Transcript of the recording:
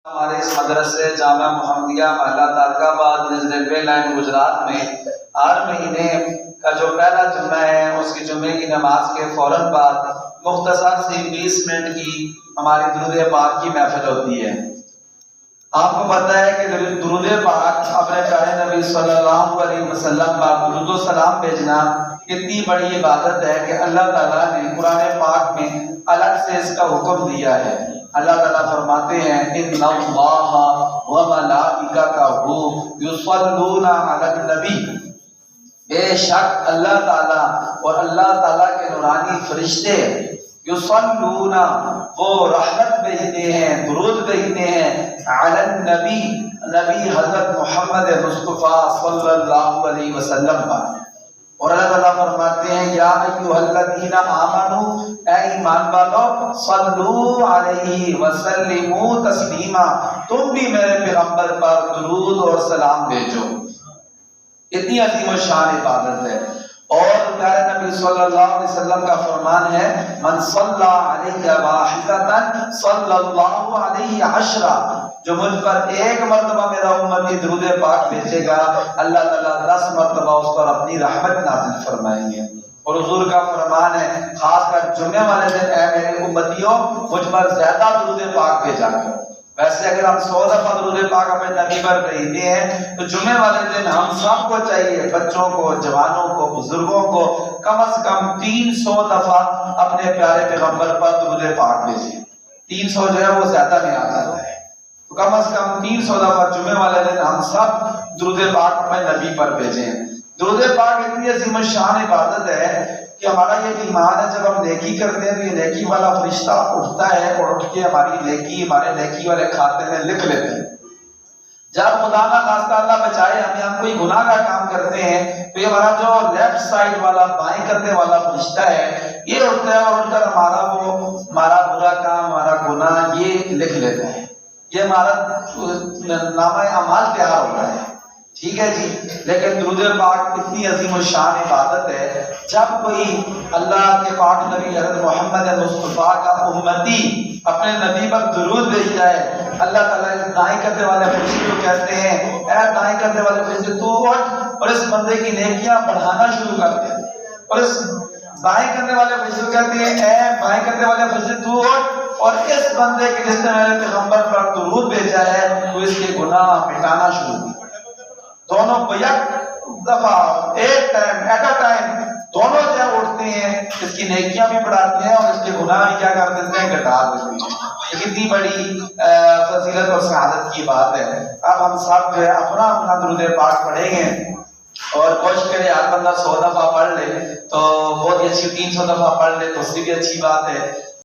ہمارے اس مدرسے جامعہ محمدیہ محلہ تارکہ آباد ریلوے لائن گجرات میں ہر مہینے کا جو پہلا جمعہ ہے اس کی جمعے کی نماز کے فوراً بعد مختصر سی 20 منٹ کی ہماری درود پاک کی محفل ہوتی ہے۔ آپ کو پتہ ہے کہ درود پاک اپنے پیارے نبی صلی اللہ علیہ وسلم پر درود و سلام بھیجنا اتنی بڑی عبادت ہے کہ اللہ تعالیٰ نے قرآن پاک میں الگ سے اس کا حکم دیا ہے۔ اللہ تعالیٰ فرماتے ہیں ان اللہ و ملائکتہ یصلون علی النبی، بے شک اللہ تعالیٰ اور اللہ تعالیٰ کے نورانی فرشتے یصلون، وہ رحمت بھیجتے ہیں، درود بھیجتے ہیں علی النبی، نبی حضرت محمد مصطفیٰ صلی اللہ علیہ وسلم پر۔ اور اللہ تعالیٰ فرماتے ہیں یا ایھا الذین آمنوا، اے ایمان والو، صلو علیہ وسلموا تسلیما، تم بھی میرے پیغمبر پر درود اور سلام بھیجو۔ اتنی عظیم الشان عبادت ہے۔ اور پیارے نبی صلی اللہ علیہ وسلم کا فرمان ہے من صلی علیہ واحدۃ صلی اللہ علیہ عشرہ، جو مجھ پر ایک مرتبہ میرا امتی درود پاک بھیجے گا اللہ تعالیٰ 10 مرتبہ اس پر اپنی رحمت نازل فرمائیں گے۔ اور حضور کا فرمان ہے خاص کر جمعے والے دن اے میرے امتیوں مجھ پر زیادہ درود پاک بھیجا کرو۔ ویسے اگر ہم 100 دفعہ درود پاک اپنے نبی پر بھیجتے ہیں تو جمعے والے دن ہم سب کو چاہیے، بچوں کو، جوانوں کو، بزرگوں کو، کم از کم 300 دفعہ اپنے پیارے پیغمبر پر درود پاک بھیجیں۔ 300 جو ہے وہ زیادہ نہیں آتا ہے، تو کم از کم 300 دفعہ جمعے والے دن ہم سب درود پاک اپنے نبی پر بھیجیں۔ درود پاک اتنی عظیم الشان عبادت ہے کہ ہمارا یہ ایمان ہے جب ہم نیکی کرتے ہیں تو یہ نیکی والا فرشتہ اٹھتا ہے اور اٹھ کے ہماری نیکی ہمارے نیکی والے کھاتے میں لکھ لیتے ہیں۔ جب خدا نہ خواستہ اللہ بچائے ہم کوئی گناہ کا کام کرتے ہیں تو یہ ہمارا جو لیفٹ سائڈ والا بائیں کندھے والا فرشتہ ہے یہ اٹھتا ہے اور اٹھ کر ہمارا برا کام، ہمارا گناہ یہ لکھ لیتا ہے، یہ ہمارا نامہ اعمال تیار ہوتا ہے۔ ٹھیک ہے جی، لیکن درود پاک اتنی عظیم الشان عبادت ہے جب کوئی اللہ کے پاک نبی حضرت محمد مصطفیٰ کا امتی اپنے نبی پر درود بھیجتا ہے، اللہ تعالیٰ اس دائیں کندھے والے فرشتے کو کہتے ہیں اے دائیں کندھے والے فرشتے تو اٹھ، اور اس بندے کی نیکیاں بڑھانا شروع کر دے۔ اور اس بائیں کندھے والے فرشتے کو کہتے ہیں اے بائیں کندھے والے فرشتے تو اٹھ، اور اس بندے کے جس نے میرے پیغمبر پر درود بھیجا ہے تو اس کے گناہ مٹانا شروع کر۔ دونوں یک دفعہ ایک ٹائم ایٹ اے ٹائم دونوں جو اٹھتے ہیں، اس کی نیکیاں بھی بڑھاتے ہیں اور اس کے گناہ بھی کیا کر دیتے ہیں، گھٹا دیتے ہیں۔ یہ کتنی بڑی فضیلت اور سعادت کی بات ہے۔ اب ہم سب جو ہے اپنا اپنا درود پاک پڑھیں گے اور کوشش کرے ہر بندہ 100 دفعہ پڑھ لے تو بہت ہی اچھی، 300 دفعہ پڑھ لے تو اس سے بھی اچھی بات ہے۔